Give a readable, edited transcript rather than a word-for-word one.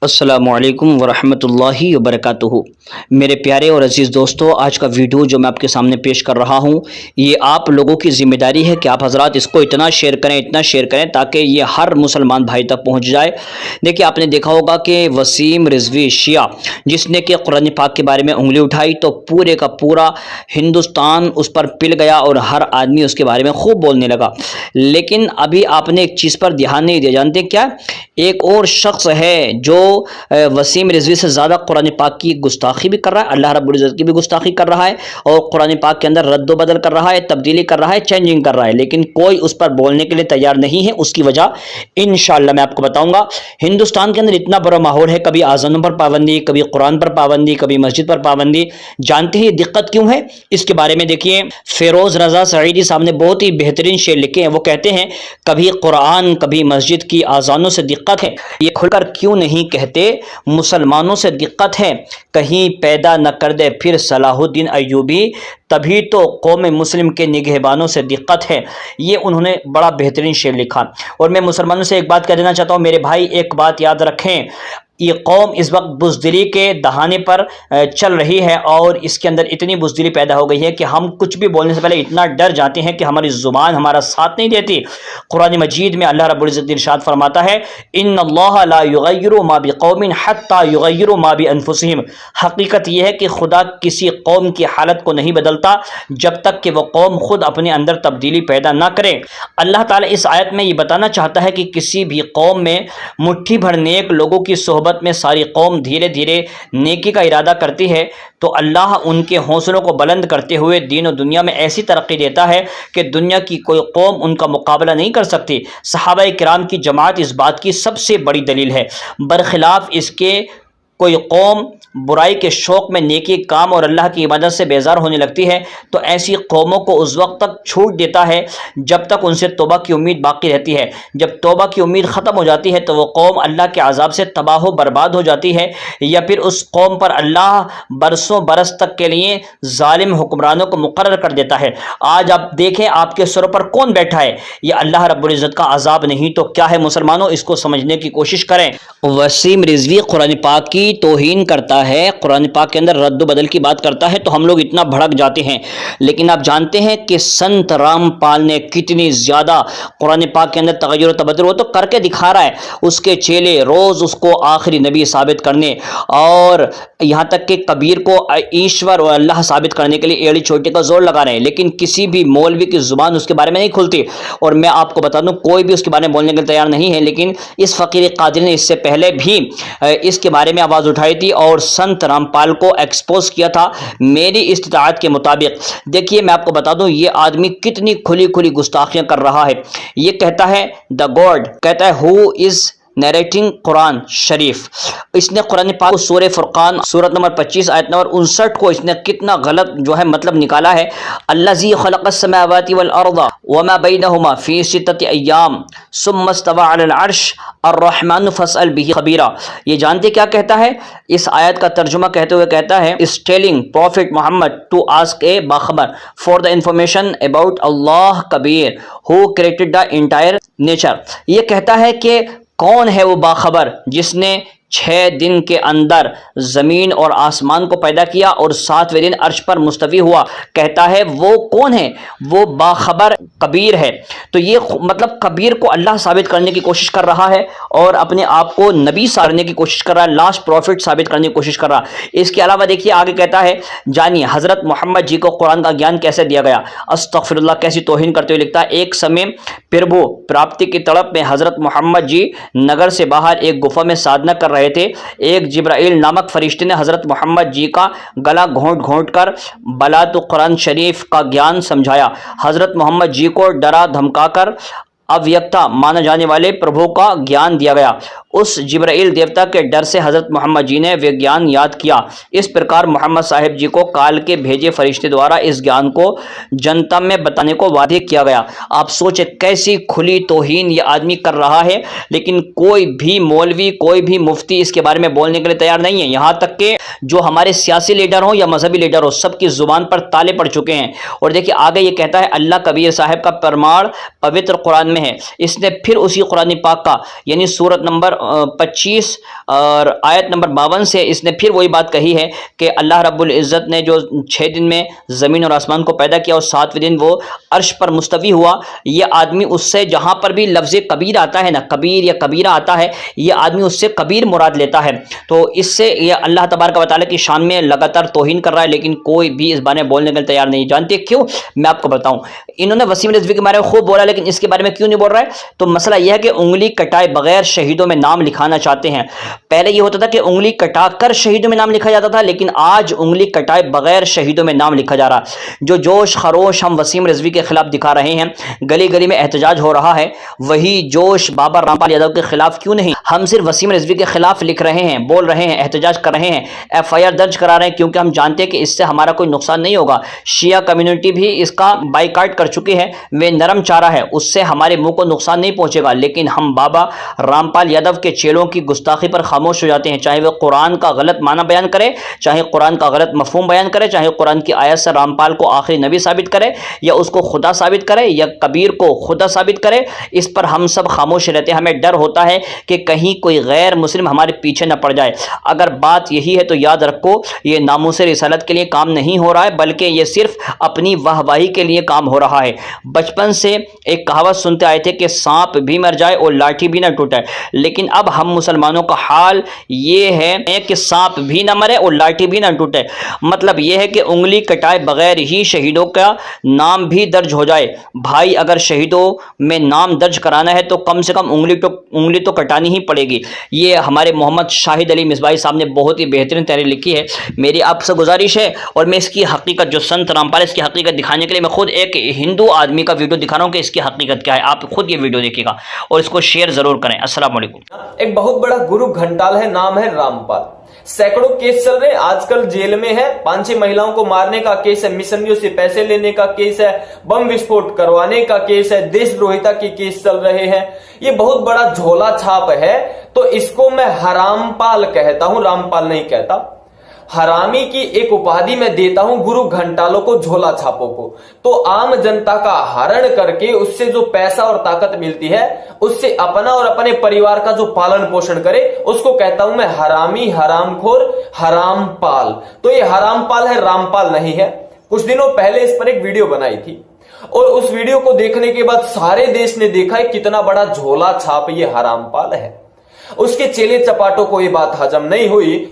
السلام علیکم ورحمۃ اللہ وبرکاتہ۔ میرے پیارے اور عزیز دوستو، آج کا ویڈیو جو میں آپ کے سامنے پیش کر رہا ہوں، یہ آپ لوگوں کی ذمہ داری ہے کہ آپ حضرات اس کو اتنا شیئر کریں تاکہ یہ ہر مسلمان بھائی تک پہنچ جائے۔ دیکھیے، آپ نے دیکھا ہوگا کہ وسیم رضوی شیعہ جس نے کہ قرآن پاک کے بارے میں انگلی اٹھائی تو پورے کا پورا ہندوستان اس پر پل گیا اور ہر آدمی اس کے بارے میں خوب بولنے لگا۔ لیکن ابھی آپ نے ایک چیز پر دھیان نہیں دیا، جانتے کیا؟ ایک اور شخص ہے جو وسیم رضوی سے زیادہ قرآن پاک کی گستاخی بھی کر رہا ہے، اللہ رب العزت کی بھی گستاخی کر رہا ہے، اور قرآن پاک کے اندر رد و بدل کر رہا ہے، تبدیلی کر رہا ہے، چینجنگ کر رہا ہے، لیکن کوئی اس پر بولنے کے لیے تیار نہیں ہے۔ اس کی وجہ انشاءاللہ میں آپ کو بتاؤں گا۔ ہندوستان کے اندر اتنا بڑا ماحول ہے، کبھی اذانوں پر پابندی، کبھی قرآن پر پابندی، کبھی مسجد پر پابندی۔ جانتے ہیں یہ دقت کیوں ہے؟ اس کے بارے میں دیکھیے، فیروز رضا سعیدی صاحب نے بہت ہی بہترین شعر لکھے ہیں۔ وہ کہتے ہیں، کبھی قرآن کبھی مسجد کی اذانوں سے دقت ہے، یہ کھل کر کیوں نہیں کہتے؟ مسلمانوں سے دقت ہے، کہیں پیدا نہ کر دے پھر صلاح الدین ایوبی، تبھی تو قوم مسلم کے نگہبانوں سے دقت ہے۔ یہ انہوں نے بڑا بہترین شعر لکھا۔ اور میں مسلمانوں سے ایک بات کہہ دینا چاہتا ہوں، میرے بھائی ایک بات یاد رکھیں، یہ قوم اس وقت بزدلی کے دہانے پر چل رہی ہے، اور اس کے اندر اتنی بزدلی پیدا ہو گئی ہے کہ ہم کچھ بھی بولنے سے پہلے اتنا ڈر جاتے ہیں کہ ہماری زبان ہمارا ساتھ نہیں دیتی۔ قرآن مجید میں اللہ رب العزت ارشاد فرماتا ہے، ان اللہ لا یغیر ما بقوم حتی یغیروا ما بانفسہم۔ حقیقت یہ ہے کہ خدا کسی قوم کی حالت کو نہیں بدلتا جب تک کہ وہ قوم خود اپنے اندر تبدیلی پیدا نہ کرے۔ اللہ تعالیٰ اس آیت میں یہ بتانا چاہتا ہے کہ کسی بھی قوم میں مٹھی بھر نیک لوگوں کی صحبت میں ساری قوم دھیرے دھیرے نیکی کا ارادہ کرتی ہے تو اللہ ان کے حوصلوں کو بلند کرتے ہوئے دین و دنیا میں ایسی ترقی دیتا ہے کہ دنیا کی کوئی قوم ان کا مقابلہ نہیں کر سکتی۔ صحابہ کرام کی جماعت اس بات کی سب سے بڑی دلیل ہے۔ برخلاف اس کے کوئی قوم برائی کے شوق میں نیکی کام اور اللہ کی عبادت سے بیزار ہونے لگتی ہے تو ایسی قوموں کو اس وقت تک چھوٹ دیتا ہے جب تک ان سے توبہ کی امید باقی رہتی ہے۔ جب توبہ کی امید ختم ہو جاتی ہے تو وہ قوم اللہ کے عذاب سے تباہ و برباد ہو جاتی ہے، یا پھر اس قوم پر اللہ برسوں برس تک کے لیے ظالم حکمرانوں کو مقرر کر دیتا ہے۔ آج آپ دیکھیں آپ کے سروں پر کون بیٹھا ہے؟ یہ اللہ رب العزت کا عذاب نہیں تو کیا ہے؟ مسلمانوں، اس کو سمجھنے کی کوشش کریں۔ وسیم رضوی قرآن پاک کی توہین کرتا ہے، قرآن پاک کے اندر رد و بدل کی بات کرتا ہے تو ہم لوگ اتنا بھڑک جاتے ہیں، لیکن آپ جانتے ہیں کہ سنت رام پال نے کتنی زیادہ قرآن پاک کے اندر تغیر و تبدل وہ تو کر کے دکھا رہا ہے۔ اس کے چیلے روز اس کو آخری نبی ثابت کرنے اور یہاں تک کہ کبیر کو ایشور اور اللہ ثابت کرنے کے لیے ایڑی چوٹی کا زور لگا رہے ہیں، لیکن کسی بھی مولوی کی زبان اس کے بارے میں نہیں کھلتی۔ اور میں آپ کو بتا دوں، کوئی بھی اس کے بارے میں بولنے کے لیے تیار نہیں ہے، لیکن اس فقیر قادری نے اس سے پہلے بھی اس کے بارے میں آواز اٹھائی تھی اور سنت رام پال کو ایکسپوز کیا تھا میری استطاعت کے مطابق۔ دیکھیے میں آپ کو بتا دوں یہ آدمی کتنی کھلی کھلی گستاخیاں کر رہا ہے۔ یہ کہتا ہے دا گاڈ، کہتا ہے ہو از نیریٹنگ قرآن شریف۔ اس نے قرآن پاک کو سورہ فرقان سورت نمبر 25 آیت نمبر 59 کو اس نے کتنا غلط مطلب نکالا ہے۔ الذی خلق السماوات والارض وما بینہما فی ستۃ ایام ثم استوى علی العرش الرحمن فاسأل به خبیرا۔ یہ جانتے کیا کہتا ہے؟ اس آیت کا ترجمہ کہتے ہوئے کہتا ہے is telling Prophet Muhammad to ask a باخبر for the information about Allah Kabir who created the entire nature۔ یہ کہتا ہے کہ کون ہے وہ باخبر جس نے 6 دن کے اندر زمین اور آسمان کو پیدا کیا اور 7ویں دن عرش پر مستوی ہوا۔ کہتا ہے وہ کون ہے؟ وہ باخبر کبیر ہے۔ تو یہ مطلب کبیر کو اللہ ثابت کرنے کی کوشش کر رہا ہے اور اپنے آپ کو نبی کرنے کی کوشش کر رہا ہے، لاسٹ پروفٹ ثابت کرنے کی کوشش کر رہا ہے۔ اس کے علاوہ دیکھیے آگے کہتا ہے، جانیے حضرت محمد جی کو قرآن کا گیان کیسے دیا گیا۔ استغفر اللہ، کیسی توہین کرتے ہوئے لکھتا ہے، ایک سمے پربھو پراپتی کی تڑپ میں حضرت محمد جی نگر سے باہر ایک گفا میں سادھنا کر رہے تھے۔ ایک جبرائیل نامک فرشتے نے حضرت محمد جی کا گلا گھونٹ گھونٹ کر بلات قرآن شریف کا گیان سمجھایا۔ حضرت محمد جی کو ڈرا دھمکا کر اویکتا مانا جانے والے پربھو کا گیان دیا گیا۔ اس جبرائیل دیوتا کے ڈر سے حضرت محمد جی نے وہ گیان یاد کیا۔ اس پرکار محمد صاحب جی کو کال کے بھیجے فرشتے دوارا اس گیان کو جنتا میں بتانے کو وعدے کیا گیا۔ آپ سوچیں کیسی کھلی توہین یہ آدمی کر رہا ہے، لیکن کوئی بھی مولوی کوئی بھی مفتی اس کے بارے میں بولنے کے لیے تیار نہیں ہے۔ یہاں تک کہ جو ہمارے سیاسی لیڈر ہوں یا مذہبی لیڈر ہوں، سب کی زبان پر تالے پڑ چکے ہیں۔ اور دیکھیے آگے یہ کہتا ہے، اللہ کبیر صاحب کا پرمار پوتر قرآن میں ہے۔ اس نے پھر اسی قرآن پاک کا یعنی سورت نمبر 25 اور آیت نمبر 52 سے اس نے پھر وہی بات کہی ہے کہ اللہ رب العزت نے جو 6 دن میں زمین اور آسمان کو پیدا کیا اور 7ویں دن وہ عرش پر مستوی ہوا، یہ آدمی اس سے جہاں پر بھی لفظ کبیر آتا ہے نا، کبیر یا کبیرہ آتا ہے، یہ آدمی اس سے کبیر مراد لیتا ہے۔ تو اس سے یہ اللہ تبارک و تعالیٰ کی شان میں لگاتار توہین کر رہا ہے، لیکن کوئی بھی اس بارے میں بولنے کے لیے تیار نہیں۔ جانتے کیوں؟ میں آپ کو بتاؤں۔ انہوں نے وسیم رضوی کے بارے میں خوب بولا، لیکن اس کے بارے میں کیوں نہیں بول رہا ہے؟ تو مسئلہ یہ ہے کہ انگلی کٹائے بغیر شہیدوں میں نام لکھانا چاہتے ہیں۔ پہلے یہ ہوتا تھا کہ انگلی کٹا کر شہیدوں میں نام لکھا جاتا تھا، لیکن آج انگلی کٹائے بغیر شہیدوں میں نام لکھا جا رہا۔ جو جوش خروش ہم وسیم رضوی کے خلاف دکھا رہے ہیں، گلی گلی میں احتجاج ہو رہا ہے، وہی جوش بابا رام پال یادو کے خلاف کیوں نہیں؟ ہم صرف وسیم رضوی کے خلاف لکھ رہے ہیں، بول رہے ہیں، احتجاج کر رہے ہیں، FIR درج کرا رہے ہیں، کیونکہ ہم جانتے ہیں کہ اس سے ہمارا کوئی نقصان نہیں ہوگا۔ شیعہ کمیونٹی بھی اس کا بائیکاٹ کر چکی ہے، وہ نرم چارہ ہے، اس سے ہمارے منہ کو نقصان نہیں پہنچے گا، لیکن ہم بابا رام پال یادو کے چیلوں کی گستاخی پر خاموش ہو جاتے ہیں، چاہے وہ قرآن کا غلط معنی بیان کرے، چاہے قرآن کا غلط مفہوم بیان کرے، چاہے قرآن کی آیت سے رام پال کو آخری نبی ثابت کرے، یا اس کو خدا ثابت کرے، یا کبیر کو خدا ثابت کرے، اس پر ہم سب خاموش رہتے ہیں۔ ہمیں ڈر ہوتا ہے کہ کہیں کوئی غیر مسلم ہمارے پیچھے نہ پڑ جائے۔ اگر بات یہی ہے تو یاد رکھو، یہ ناموس رسالت کے لیے کام نہیں ہو رہا ہے، بلکہ یہ صرف اپنی واہواہی کے لیے کام ہو رہا ہے۔ بچپن سے ایک کہاوت سنتے آئے تھے کہ سانپ بھی مر جائے اور لاٹھی بھی نہ ٹوٹے، لیکن اب ہم مسلمانوں کا حال یہ ہے کہ سانپ بھی نہ مرے اور لاٹھی بھی نہ ٹوٹے۔ مطلب یہ ہے کہ انگلی کٹائے بغیر ہی شہیدوں کا نام بھی درج ہو جائے۔ بھائی اگر شہیدوں میں نام درج کرانا ہے تو کم سے کم انگلی تو کٹانی ہی پڑے گی۔ یہ ہمارے محمد شاہد علی مصباحی صاحب نے بہت ہی بہترین تحریر لکھی ہے۔ میری آپ سے گزارش ہے، اور میں اس کی حقیقت جو سنت رامپال اس کی حقیقت دکھانے کے لیے میں خود ایک ہندو آدمی کا ویڈیو دکھا رہا ہوں کہ اس کی حقیقت کیا ہے۔ آپ خود یہ ویڈیو دیکھیے گا اور اس کو شیئر ضرور کریں۔ السلام علیکم۔ ایک بہت بڑا گرو گھنٹال ہے، نام ہے رامپال۔ سینکڑوں کیس چل رہے ہیں، آج کل جیل میں ہے، 5-6 مہیلاؤں کو مارنے کا کیس ہے، مشنریوں سے پیسے لینے کا کیس ہے، بم وسفوٹ کروانے کا کیس ہے، دیش دروہیتا کے کیس چل رہے ہیں۔ یہ بہت بڑا جھولا چھاپ ہے، تو اس کو میں حرام پال کہتا ہوں، رامپال نہیں کہتا۔ حرامی کی ایک اپادھی میں دیتا ہوں گرو گھنٹالوں کو، جھولا چھاپوں کو۔ تو عام جنتا کا ہرن کر کے اس سے جو پیسہ اور طاقت ملتی ہے، اس سے اپنا اور اپنے پریوار کا جو پالن پوشن کرے، اس کو کہتا ہوں میں حرامی، حرام خور، حرام پال۔ تو یہ حرام پال ہے، رامپال نہیں ہے۔ کچھ دنوں پہلے اس پر ایک ویڈیو بنائی تھی، اور اس ویڈیو کو دیکھنے کے بعد سارے دیش نے دیکھا ہے کتنا بڑا جھولا چھاپ یہ حرام پال ہے۔ اس کے چیلے چپاٹوں کو یہ بات ہضم نہیں ہوئی،